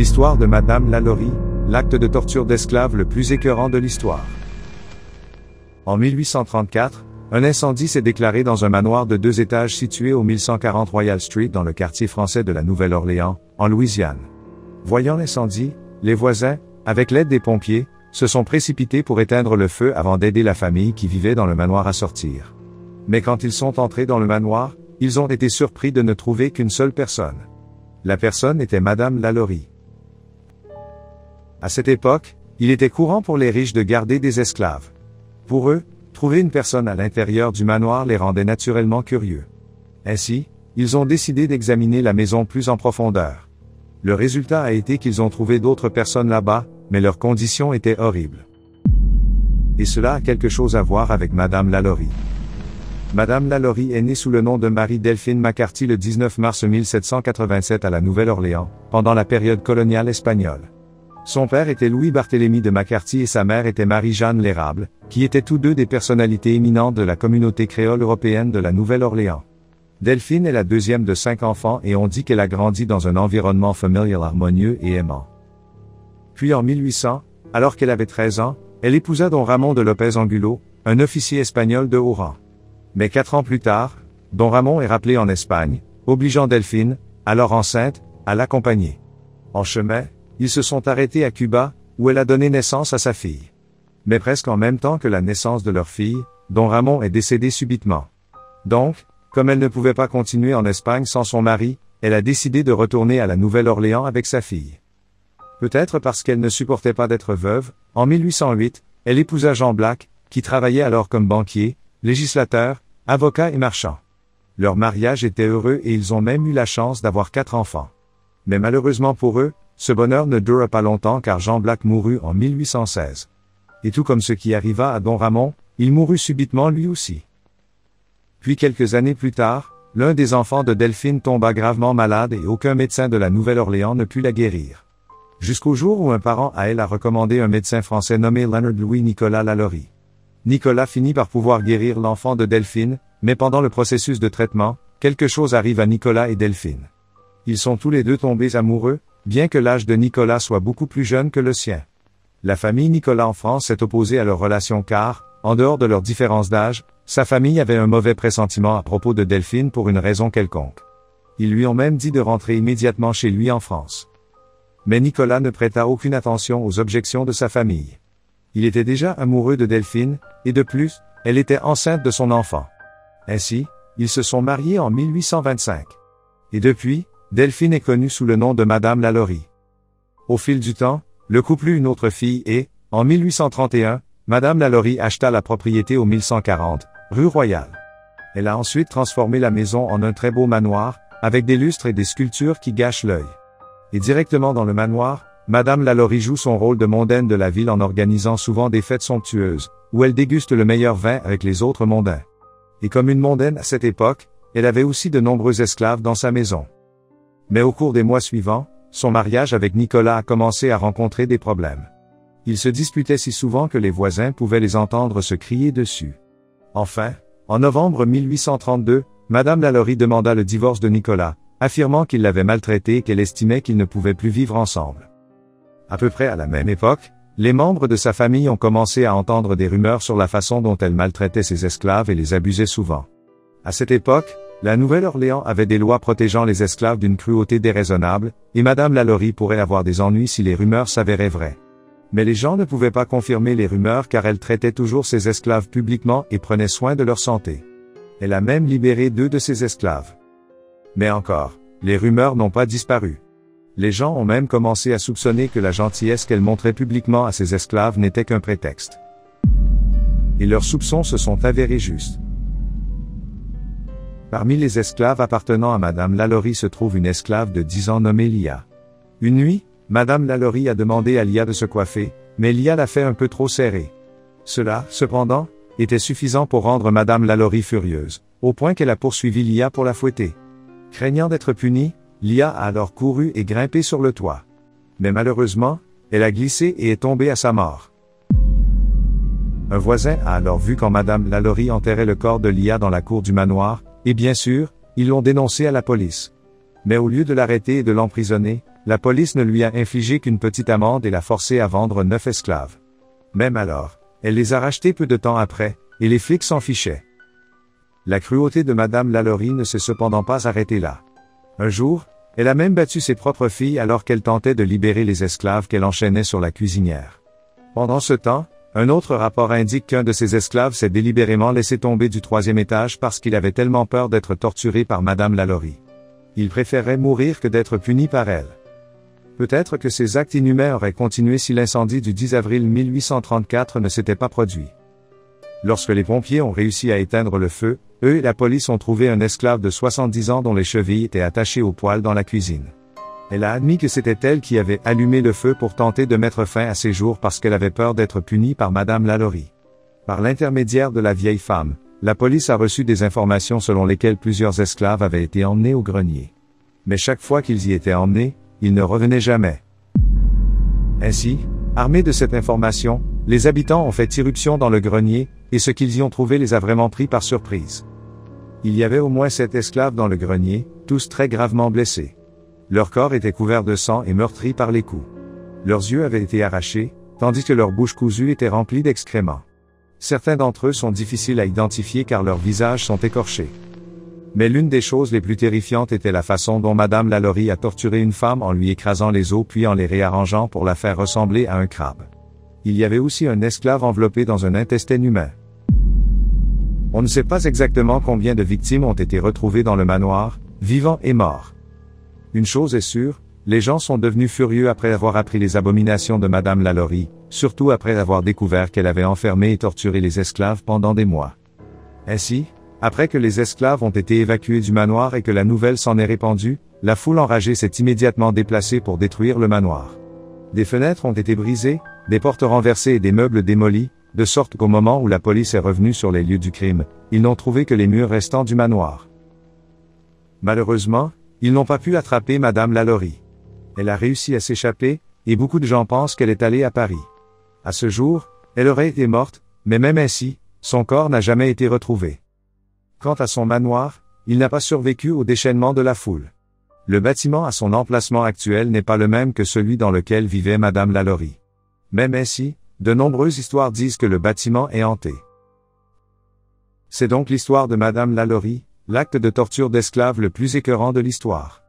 L'histoire de Madame Lalaurie, l'acte de torture d'esclaves le plus écœurant de l'histoire. En 1834, un incendie s'est déclaré dans un manoir de 2 étages situé au 1140 Royal Street dans le quartier français de la Nouvelle-Orléans, en Louisiane. Voyant l'incendie, les voisins, avec l'aide des pompiers, se sont précipités pour éteindre le feu avant d'aider la famille qui vivait dans le manoir à sortir. Mais quand ils sont entrés dans le manoir, ils ont été surpris de ne trouver qu'une seule personne. La personne était Madame Lalaurie. À cette époque, il était courant pour les riches de garder des esclaves. Pour eux, trouver une personne à l'intérieur du manoir les rendait naturellement curieux. Ainsi, ils ont décidé d'examiner la maison plus en profondeur. Le résultat a été qu'ils ont trouvé d'autres personnes là-bas, mais leurs conditions étaient horribles. Et cela a quelque chose à voir avec Madame Lalaurie. Madame Lalaurie est née sous le nom de Marie Delphine McCarthy le 19 mars 1787 à la Nouvelle-Orléans, pendant la période coloniale espagnole. Son père était Louis Barthélemy de McCarthy et sa mère était Marie-Jeanne L'Érable, qui étaient tous deux des personnalités éminentes de la communauté créole européenne de la Nouvelle-Orléans. Delphine est la deuxième de 5 enfants et on dit qu'elle a grandi dans un environnement familial harmonieux et aimant. Puis en 1800, alors qu'elle avait 13 ans, elle épousa Don Ramon de López Angulo, un officier espagnol de haut rang. Mais 4 ans plus tard, Don Ramon est rappelé en Espagne, obligeant Delphine, alors enceinte, à l'accompagner. En chemin, ils se sont arrêtés à Cuba, où elle a donné naissance à sa fille. Mais presque en même temps que la naissance de leur fille, Don Ramon est décédé subitement. Donc, comme elle ne pouvait pas continuer en Espagne sans son mari, elle a décidé de retourner à la Nouvelle-Orléans avec sa fille. Peut-être parce qu'elle ne supportait pas d'être veuve, en 1808, elle épousa Jean Black, qui travaillait alors comme banquier, législateur, avocat et marchand. Leur mariage était heureux et ils ont même eu la chance d'avoir 4 enfants. Mais malheureusement pour eux, ce bonheur ne dura pas longtemps car Jean Black mourut en 1816. Et tout comme ce qui arriva à Don Ramon, il mourut subitement lui aussi. Puis quelques années plus tard, l'un des enfants de Delphine tomba gravement malade et aucun médecin de la Nouvelle-Orléans ne put la guérir. Jusqu'au jour où un parent à elle a recommandé un médecin français nommé Leonard Louis Nicolas Lalaurie. Nicolas finit par pouvoir guérir l'enfant de Delphine, mais pendant le processus de traitement, quelque chose arrive à Nicolas et Delphine. Ils sont tous les deux tombés amoureux, bien que l'âge de Nicolas soit beaucoup plus jeune que le sien. La famille Nicolas en France s'est opposée à leur relation car, en dehors de leur différence d'âge, sa famille avait un mauvais pressentiment à propos de Delphine pour une raison quelconque. Ils lui ont même dit de rentrer immédiatement chez lui en France. Mais Nicolas ne prêta aucune attention aux objections de sa famille. Il était déjà amoureux de Delphine, et de plus, elle était enceinte de son enfant. Ainsi, ils se sont mariés en 1825. Et depuis, Delphine est connue sous le nom de Madame Lalaurie. Au fil du temps, le couple eut une autre fille et, en 1831, Madame Lalaurie acheta la propriété au 1140, rue Royale. Elle a ensuite transformé la maison en un très beau manoir, avec des lustres et des sculptures qui gâchent l'œil. Et directement dans le manoir, Madame Lalaurie joue son rôle de mondaine de la ville en organisant souvent des fêtes somptueuses, où elle déguste le meilleur vin avec les autres mondains. Et comme une mondaine à cette époque, elle avait aussi de nombreux esclaves dans sa maison. Mais au cours des mois suivants, son mariage avec Nicolas a commencé à rencontrer des problèmes. Ils se disputaient si souvent que les voisins pouvaient les entendre se crier dessus. Enfin, en novembre 1832, Madame Lalaurie demanda le divorce de Nicolas, affirmant qu'il l'avait maltraité et qu'elle estimait qu'ils ne pouvaient plus vivre ensemble. À peu près à la même époque, les membres de sa famille ont commencé à entendre des rumeurs sur la façon dont elle maltraitait ses esclaves et les abusait souvent. À cette époque, la Nouvelle-Orléans avait des lois protégeant les esclaves d'une cruauté déraisonnable, et Madame Lalaurie pourrait avoir des ennuis si les rumeurs s'avéraient vraies. Mais les gens ne pouvaient pas confirmer les rumeurs car elle traitait toujours ses esclaves publiquement et prenait soin de leur santé. Elle a même libéré 2 de ses esclaves. Mais encore, les rumeurs n'ont pas disparu. Les gens ont même commencé à soupçonner que la gentillesse qu'elle montrait publiquement à ses esclaves n'était qu'un prétexte. Et leurs soupçons se sont avérés justes. Parmi les esclaves appartenant à Madame Lalaurie se trouve une esclave de 10 ans nommée Lia. Une nuit, Madame Lalaurie a demandé à Lia de se coiffer, mais Lia l'a fait un peu trop serré. Cela, cependant, était suffisant pour rendre Madame Lalaurie furieuse, au point qu'elle a poursuivi Lia pour la fouetter. Craignant d'être punie, Lia a alors couru et grimpé sur le toit. Mais malheureusement, elle a glissé et est tombée à sa mort. Un voisin a alors vu quand Madame Lalaurie enterrait le corps de Lia dans la cour du manoir, et bien sûr, ils l'ont dénoncé à la police. Mais au lieu de l'arrêter et de l'emprisonner, la police ne lui a infligé qu'une petite amende et l'a forcé à vendre 9 esclaves. Même alors, elle les a rachetés peu de temps après, et les flics s'en fichaient. La cruauté de Madame Lalaurie ne s'est cependant pas arrêtée là. Un jour, elle a même battu ses propres filles alors qu'elle tentait de libérer les esclaves qu'elle enchaînait sur la cuisinière. Pendant ce temps, un autre rapport indique qu'un de ses esclaves s'est délibérément laissé tomber du 3e étage parce qu'il avait tellement peur d'être torturé par Madame Lalaurie. Il préférait mourir que d'être puni par elle. Peut-être que ces actes inhumains auraient continué si l'incendie du 10 avril 1834 ne s'était pas produit. Lorsque les pompiers ont réussi à éteindre le feu, eux et la police ont trouvé un esclave de 70 ans dont les chevilles étaient attachées au poêle dans la cuisine. Elle a admis que c'était elle qui avait allumé le feu pour tenter de mettre fin à ses jours parce qu'elle avait peur d'être punie par Madame Lalaurie. Par l'intermédiaire de la vieille femme, la police a reçu des informations selon lesquelles plusieurs esclaves avaient été emmenés au grenier. Mais chaque fois qu'ils y étaient emmenés, ils ne revenaient jamais. Ainsi, armés de cette information, les habitants ont fait irruption dans le grenier, et ce qu'ils y ont trouvé les a vraiment pris par surprise. Il y avait au moins 7 esclaves dans le grenier, tous très gravement blessés. Leur corps était couvert de sang et meurtri par les coups. Leurs yeux avaient été arrachés, tandis que leur bouche cousue était remplie d'excréments. Certains d'entre eux sont difficiles à identifier car leurs visages sont écorchés. Mais l'une des choses les plus terrifiantes était la façon dont Madame Lalaurie a torturé une femme en lui écrasant les os puis en les réarrangeant pour la faire ressembler à un crabe. Il y avait aussi un esclave enveloppé dans un intestin humain. On ne sait pas exactement combien de victimes ont été retrouvées dans le manoir, vivants et morts. Une chose est sûre, les gens sont devenus furieux après avoir appris les abominations de Madame Lalaurie, surtout après avoir découvert qu'elle avait enfermé et torturé les esclaves pendant des mois. Ainsi, après que les esclaves ont été évacués du manoir et que la nouvelle s'en est répandue, la foule enragée s'est immédiatement déplacée pour détruire le manoir. Des fenêtres ont été brisées, des portes renversées et des meubles démolis, de sorte qu'au moment où la police est revenue sur les lieux du crime, ils n'ont trouvé que les murs restants du manoir. Malheureusement, ils n'ont pas pu attraper Madame Lalaurie. Elle a réussi à s'échapper, et beaucoup de gens pensent qu'elle est allée à Paris. À ce jour, elle aurait été morte, mais même ainsi, son corps n'a jamais été retrouvé. Quant à son manoir, il n'a pas survécu au déchaînement de la foule. Le bâtiment à son emplacement actuel n'est pas le même que celui dans lequel vivait Madame Lalaurie. Même ainsi, de nombreuses histoires disent que le bâtiment est hanté. C'est donc l'histoire de Madame Lalaurie, l'acte de torture d'esclaves le plus écœurant de l'histoire.